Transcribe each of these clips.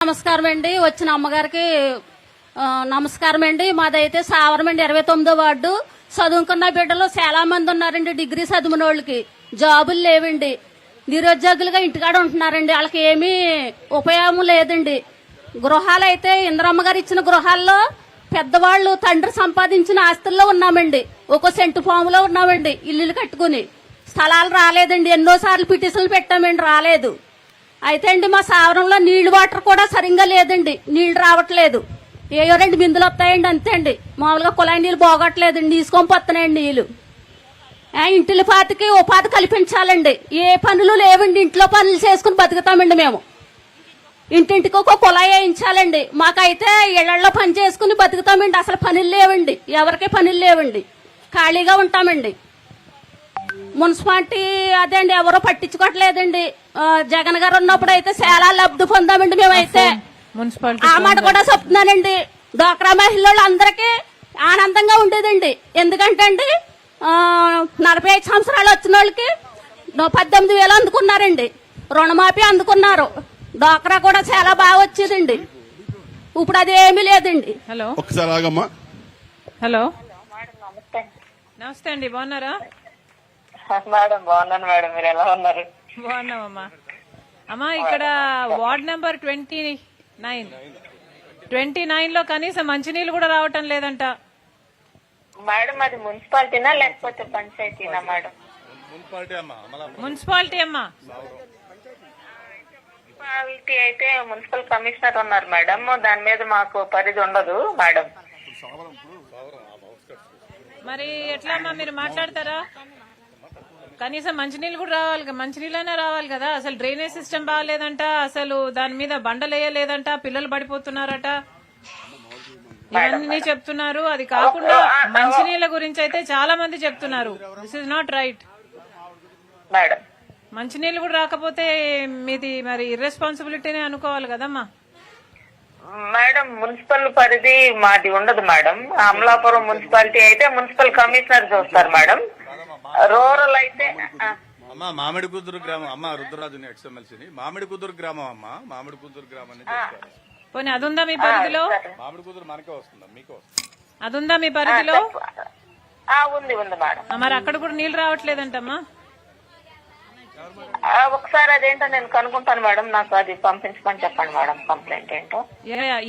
నమస్కారం అండి. వచ్చిన అమ్మగారికి నమస్కారం అండి. మాదైతే సావరం అండి, 29వ వార్డు. చదువుకున్న బిడ్డలు చాలా మంది ఉన్నారండి. డిగ్రీ చదివిన వాళ్ళకి జాబులు లేవండి. నిరుద్యోగులుగా ఇంటికాడ ఉంటున్నారండి. వాళ్ళకి ఏమీ ఉపయోగం లేదండి. గృహాలు అయితే ఇంద్రమ్మ గారు ఇచ్చిన గృహాల్లో పెద్దవాళ్ళు తండ్రి సంపాదించిన ఆస్తుల్లో ఉన్నామండి. ఒక సెంటు ఫాములో ఉన్నామండి. ఇల్లులు కట్టుకుని స్థలాలు రాలేదండి. ఎన్నోసార్లు పిటిషన్లు పెట్టామండి, రాలేదు. అయితే అండి మా సావరంలో నీళ్లు వాటర్ కూడా సరిగ్గా లేదండి. నీళ్లు రావట్లేదు. ఏయో 2 బిందులు వస్తాయండి, అంతే అండి. మామూలుగా కుళాయి నీళ్ళు బాగోట్లేదండి, తీసుకొని పోతున్నాయండి నీళ్లు. ఇంటిల పాతికి ఉపాధి కల్పించాలండి. ఏ పనులు లేవండి. ఇంట్లో పనులు చేసుకుని బతుకుతామండి మేము. ఇంటింటికి ఒక కుళాయి వేయించాలండి. మాకైతే ఇళ్లలో పని చేసుకుని బతుకుతామండి. అసలు పనులు లేవండి, ఎవరికీ పనులు లేవండి. ఖాళీగా ఉంటామండి. మున్సిపాలిటీ అదే అండి, ఎవరో పట్టించుకోవట్లేదండి. జగన్ గారు ఉన్నప్పుడు అయితే చాలా లబ్ధి పొందామండి మేమైతే. ఆ మాట కూడా చెప్తున్నానండి. డ్వాక్రా మహిళలు అందరికీ ఆనందంగా ఉండేదండి. ఎందుకంటే అండి 45 సంవత్సరాలు వచ్చిన వాళ్ళకి 18,000 అందుకున్నారండి. రుణమాఫీ అందుకున్నారు. డ్వాక్రా కూడా చాలా బాగా వచ్చేదండి. ఇప్పుడు అది ఏమీ లేదండి. హలో, ఒకసారి ఆగమ్మా. హలో, నమస్తే అండి. బాగున్నారా మేడం? బాగున్నాను మేడం, మీరు ఎలా ఉన్నారు? బాగున్నామమ్మా. అమ్మా, ఇక్కడ వార్డ్ నెంబర్ 29 లో కనీసం మంచినీళ్ళు కూడా రావటం లేదంట మేడం. అది మున్సిపాలిటీనా లేకపోతే పంచాయతీనా మేడం? మున్సిపాలిటీ అమ్మా. మున్సిపాలిటీ అయితే మున్సిపల్ కమిషనర్ ఉన్నారు మేడం. దాని మీద మాకు పరిధి ఉండదు మేడం. మరి ఎట్లా అమ్మా, మీరు మాట్లాడతారా? కనీసం మంచినీళ్ళు కూడా రావాలి, మంచినీళ్ళైనా రావాలి కదా. అసలు డ్రైనేజ్ సిస్టమ్ బాగాలేదంట, అసలు దాని మీద బండలు వేయలేదంట, పిల్లలు పడిపోతున్నారట, ఇవన్నీ చెప్తున్నారు. అది కాకుండా మంచినీళ్ళ గురించి అయితే చాలా మంది చెప్తున్నారు. This is not right madam. మంచినీళ్ళు కూడా రాకపోతే మీది మరి ఇర్రెస్పాన్సిబిలిటీనే అనుకోవాలి కదమ్మా. మేడం, మున్సిపల్ పరిధి మాది ఉండదు మేడం. అమలాపురం మున్సిపాలిటీ అయితే మున్సిపల్ కమిషనర్ చూస్తారు మేడం. రూరల్ అయితే అమ్మ మామిడి కుదురు గ్రామం. అమ్మ రుద్రరాజుని ఎక్స్ఎమ్మెల్సీని మామిడి కుదురు గ్రామం. అమ్మ మామిడి కుదురు గ్రామాన్ని పోనీ అదుందా మీ పరిధిలో? మామిడి కుదురు మనకే వస్తుందా, మీకే వస్తుంది? అదుందా మీ పరిధిలో? ఉంది ఉంది మేడం. మరి అక్కడ కూడా నీళ్లు రావట్లేదంటమ్మా. ఒకసారి అదేంటో నేను కనుక్కుంటాను మేడం. నాకు అది పంపించమని చెప్పండి మేడం. కంప్లైంట్ ఏంటో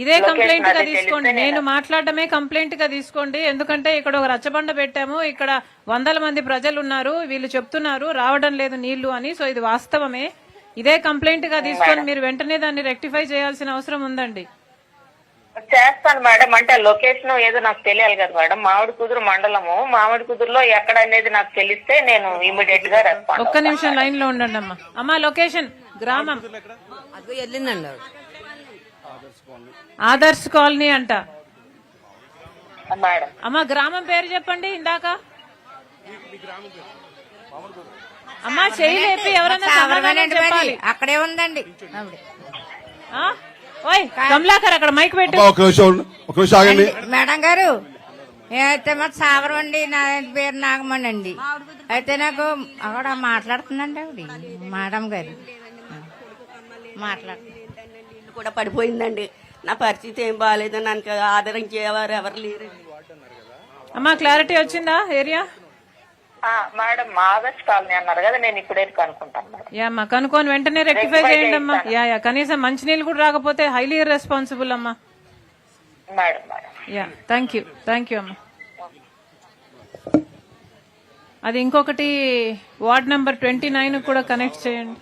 ఇదే కంప్లైంట్ గా తీసుకోండి. నేను మాట్లాడటమే కంప్లైంట్ గా తీసుకోండి. ఎందుకంటే ఇక్కడ ఒక రచ్చబండ పెట్టాము. ఇక్కడ 100 మంది ప్రజలు ఉన్నారు. వీళ్ళు చెప్తున్నారు రావడం లేదు నీళ్లు అని. సో ఇది వాస్తవమే. ఇదే కంప్లైంట్ గా తీసుకొని మీరు వెంటనే దాన్ని రెక్టిఫై చేయాల్సిన అవసరం ఉందండి. చేస్తాను మేడం. అంటే లొకేషన్ ఏదో నాకు తెలియాలి కదా మేడం. మామిడి కుదురు మండలము, మామిడి కుదురులో ఎక్కడ అనేది నాకు తెలిస్తే నేను ఇమీడియట్ గా రెస్పాండ్. ఒక్క నిమిషం లైన్ లో ఉండండి అమ్మా. అమ్మా, లొకేషన్ గ్రామం ఆదర్శ్ కాలనీ అంట మేడం. అమ్మా, గ్రామం పేరు చెప్పండి. ఇందాక అమ్మా చెయ్యి లేపి ఎవరైనా సమాధానం చెప్పాలి. అక్కడే ఉందండి. ఓయ్ కమలాకర్, అక్కడ మైక్ పెట్టి. ఒక నిమిషం ఆగండి మేడం గారు. అయితే మా సావరం అండి, నా పేరు నాగమణి అండి. అయితే నాకు అక్కడ మాట్లాడుతుందండి ఆవిడ, మేడం గారు మాట్లాడుతుంది. కూడా పడిపోయిందండి. నా పరిస్థితి ఏం బాగాలేదు. నాకు ఆదరించేవారు ఎవరు లేరు. అమ్మా, క్లారిటీ వచ్చిందా ఏరియా? మేడం, ఆదర్శ్ కాలనీ అన్నారు కదా, నేను ఇప్పుడే కనుక్కుంటాను మేడం. అమ్మా, కనుక్కొని వెంటనే రెక్టిఫై చేయండి అమ్మా. కనీసం మంచినీళ్ళు కూడా రాకపోతే హైలీ ఇర్రెస్పాన్సిబుల్ అమ్మా. Madam madam. థ్యాంక్ యూ అమ్మా. అది ఇంకొకటి వార్డ్ నెంబర్ 29 కూడా కనెక్ట్ చేయండి.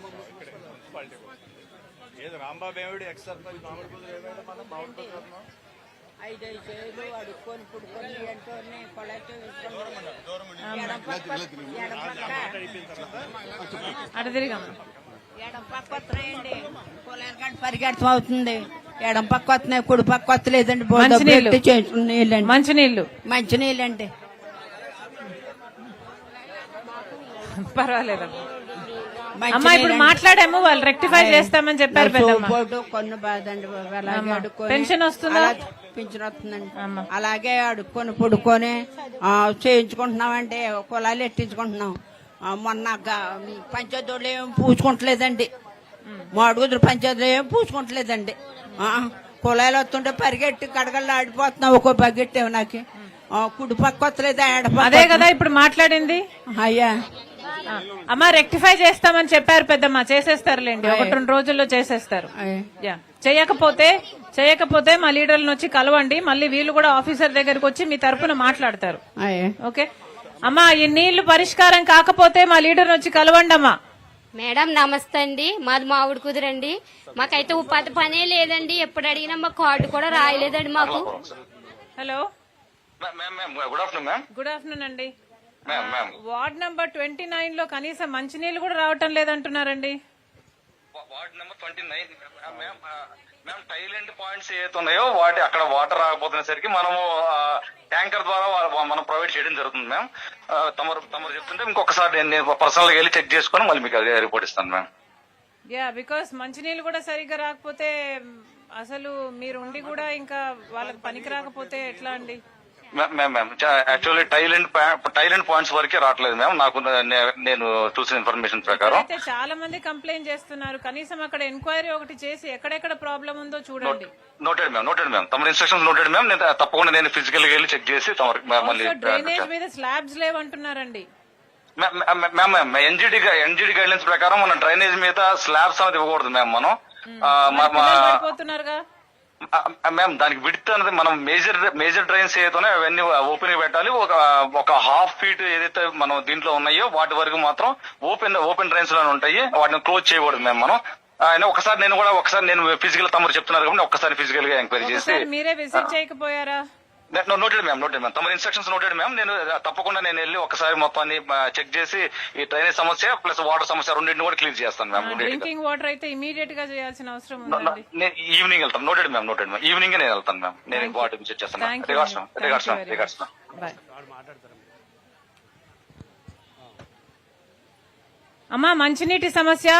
అటు తిరిగమ్మా. పరిగెడతం అవుతుంది. ఎడం పక్క వస్తున్నాయి, కుడి పక్క వస్తలేదండి. మంచినీళ్ళు అండి. పర్వాలేదమ్మా. అమ్మా, ఇప్పుడు మాట్లాడాము, వాళ్ళు రెక్టిఫై చేస్తామని చెప్పారు. కొన్ని బాధండి. పెన్షన్ వస్తుందా? పింఛన్ వస్తుందండి. అలాగే అడుక్కొని పుడుకొని చేయించుకుంటున్నామంటే కులాలు ఎట్టించుకుంటున్నాం. మొన్న పంచాయతీ ఏమి పూచుకుంటలేదండి. మాడుగుద్ర పంచాయతీలో ఏం పూసుకుంటలేదండి. కుళాయిలు వస్తుంటే పరిగెట్టి కడగల్లో ఆడిపోతున్నాం. ఒక్కో బకెట్ నాకు కుడి పక్క వస్తలేదు, అదే కదా ఇప్పుడు మాట్లాడింది. అయ్యా అమ్మా రెక్టిఫై చేస్తామని చెప్పారు పెద్దమ్మ, చేసేస్తారులేండి, 1-2 రోజుల్లో చేసేస్తారు. యా, చేయకపోతే మా లీడర్లను వచ్చి కలవండి, మళ్ళీ వీళ్ళు కూడా ఆఫీసర్ దగ్గరకు వచ్చి మీ తరపున మాట్లాడతారు. ఓకే అమ్మా, ఈ నీళ్లు పరిష్కారం కాకపోతే మా లీడర్ వచ్చి కలవండి అమ్మా. మేడం నమస్తే అండి, మాది మామిడి కుదురండి. మాకైతే ఉపాధి పనే లేదండి, ఎప్పుడు అడిగినా మా కార్డు కూడా రాయలేదండి మాకు. Hello, good afternoon ma'am. Good afternoon అండి. వార్డ్ నెంబర్ 29 లో కనీసం మంచినీళ్ళు కూడా రావటం లేదంటున్నారండి. నెంబర్ 29 మ్యామ్, టైలెంట్ పాయింట్స్ ఏవైతే ఉన్నాయో వాటి అక్కడ వాటర్ రాకపోతున్నసరికి మనము ట్యాంకర్ ద్వారా మనం ప్రొవైడ్ చేయడం జరుగుతుంది మ్యామ్. తమరు చెప్తుంటే ఇంకొకసారి నేను పర్సనల్ గా వెళ్ళి చెక్ చేసుకుని మళ్ళీ మీకు రిపోర్ట్ ఇస్తాను మ్యామ్. యా, బికాస్ మంచినీళ్ళు కూడా సరిగ్గా రాకపోతే అసలు మీరు ఉండి కూడా ఇంకా వాళ్ళకి పనికి రాకపోతే ఎట్లా అండి? మ్యామ్ యాక్చువల్లీ టైలెంట్ పాయింట్స్ వరకే రావట్లేదు మ్యామ్, నాకు నేను చూసిన ఇన్ఫర్మేషన్ ప్రకారం. అయితే చాలా మంది కంప్లైంట్ చేస్తున్నారు, కనీసం అక్కడ ఎంక్వైరీ ఒకటి చేసి ఎక్కడెక్కడ ప్రాబ్లం ఉందో చూడండి. Noted ma'am. తమ ఇన్స్ట్రక్షన్స్ నోటెడ్ మ్యామ్. నేను తప్పకుండా నేను ఫిజికల్ గా వెళ్ళి చెక్ చేసి మళ్ళీ. డ్రైనేజ్ మీద స్లాబ్స్ లేవంటున్నారండి. మ్యామ్ ఎన్జిడి గైడ్లైన్స్ ప్రకారం మన డ్రైనేజ్ మీద స్లాబ్స్ అనేది ఇవ్వకూడదు మ్యామ్. మనం పోతున్నారుగా మ్యామ్, దానికి విడ్త్ అనేది మనం మేజర్ డ్రైన్స్ ఏదైతే అవన్నీ ఓపెన్ గా పెట్టాలి. ఒక ½ ఫీట్ ఏదైతే మనం దీంట్లో ఉన్నాయో వాటి వరకు మాత్రం ఓపెన్ డ్రైన్స్ లోనే ఉంటాయి, వాటిని క్లోజ్ చేయకూడదు మ్యామ్. మనం ఒకసారి నేను ఫిజికల్ తమరు చెప్తున్నారు కాబట్టి ఒకసారి ఫిజికల్ గా ఎంక్వైరీ చేసి. మీరే విజిట్ చేయకపోయారా? Noted ma'am. తమ ఇన్స్ట్రక్షన్స్ నోటెడ్ మ్యామ్. నేను తప్పకుండా నేను వెళ్ళి ఒకసారి మొత్తాన్ని చెక్ చేసి ఈ డ్రైనేజ్ సమస్య ప్లస్ వాటర్ సమస్య రెండింటిని కూడా క్లియర్ చేస్తాను మ్యామ్. డ్రింకింగ్ వాటర్ అయితే ఇమీడియట్ గా చేయాల్సిన అవసరం ఉందండి. నేను ఈవినింగ్ వెళ్తాను. Noted ma'am. ఈవినింగ్ నేను వెళ్తాను మ్యామ్. నేను వాటర్ చెక్ చేస్తాను. రిగార్డ్స్. అమ్మా, మంచినీటి సమస్య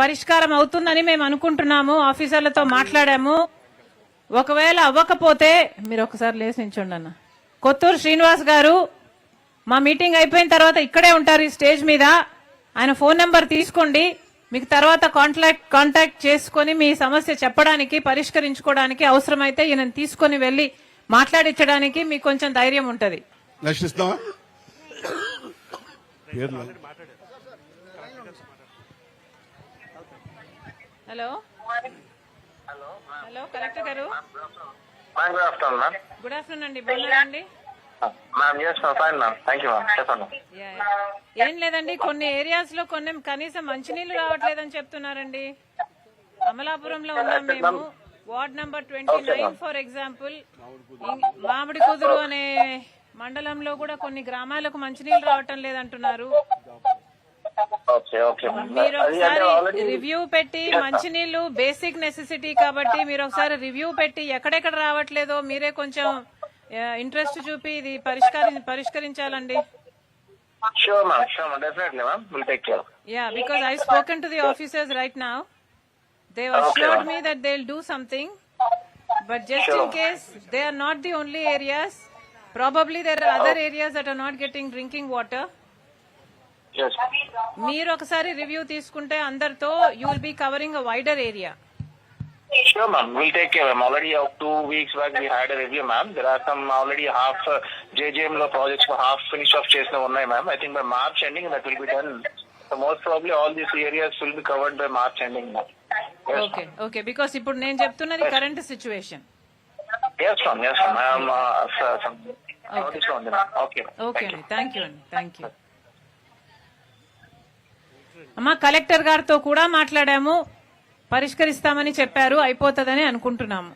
పరిష్కారం అవుతుందని మేము అనుకుంటున్నాము, ఆఫీసర్లతో మాట్లాడాము. ఒకవేళ అవ్వకపోతే మీరు ఒకసారి లేచి నించోండి అన్న. కొత్తూరు శ్రీనివాస్ గారు మా మీటింగ్ అయిపోయిన తర్వాత ఇక్కడే ఉంటారు ఈ స్టేజ్ మీద. ఆయన ఫోన్ నెంబర్ తీసుకోండి, మీకు తర్వాత కాంటాక్ట్ చేసుకుని మీ సమస్య చెప్పడానికి పరిష్కరించుకోవడానికి అవసరమైతే ఈయన తీసుకుని వెళ్లి మాట్లాడించడానికి మీకు కొంచెం ధైర్యం ఉంటది. హలో హలో, కలెక్టర్ గారు. Good afternoon ma'am. Good afternoon అండి, బాగున్నారండి? ఏం లేదండి, కొన్ని ఏరియాస్ లో కనీసం మంచినీళ్లు రావట్లేదని చెప్తున్నారండి. అమలాపురంలో ఉన్నాం మేము, వార్డ్ నెంబర్ 29 ఫర్ ఎగ్జాంపుల్. మామిడి కుదురు అనే మండలంలో కూడా కొన్ని గ్రామాలకు మంచినీళ్లు రావటం లేదంటున్నారు. మీరు ఒకసారి రివ్యూ పెట్టి, మంచినీళ్లు బేసిక్ నెసెసిటీ కాబట్టి మీరు ఒకసారి రివ్యూ పెట్టి ఎక్కడెక్కడ రావట్లేదో మీరే కొంచెం ఇంట్రెస్ట్ చూపి ఇది పరిష్కరించాలండి. Yeah, because I've spoken to the officers right now. They've assured me that they'll do something, but just in case they are not the only areas, probably there are other areas that are not getting drinking water. మీరు ఒకసారి review తీసుకుంటే అందరితో you will be covering a wider area. Sure, ma'am. We'll take care, ma'am. Already 2 weeks back we had a review, ma'am. There are some already half JJM lo projects for half finish off chesina unnai, ma'am. I think by March ending that will be done. So most probably all these areas will be covered by March ending, ma'am. Yes, Okay, okay. Because ఇప్పుడు నేను చెప్తున్నది current situation. Yes, ma'am. Yes, ma'am. I am notice on that. Okay. Okay అండి, thank you అండి, thank you. అమ్మా, collector గారితో కూడా మాట్లాడాము, పరిష్కరిస్తామని చెప్పారు, అయిపోతుందని అనుకుంటున్నాము.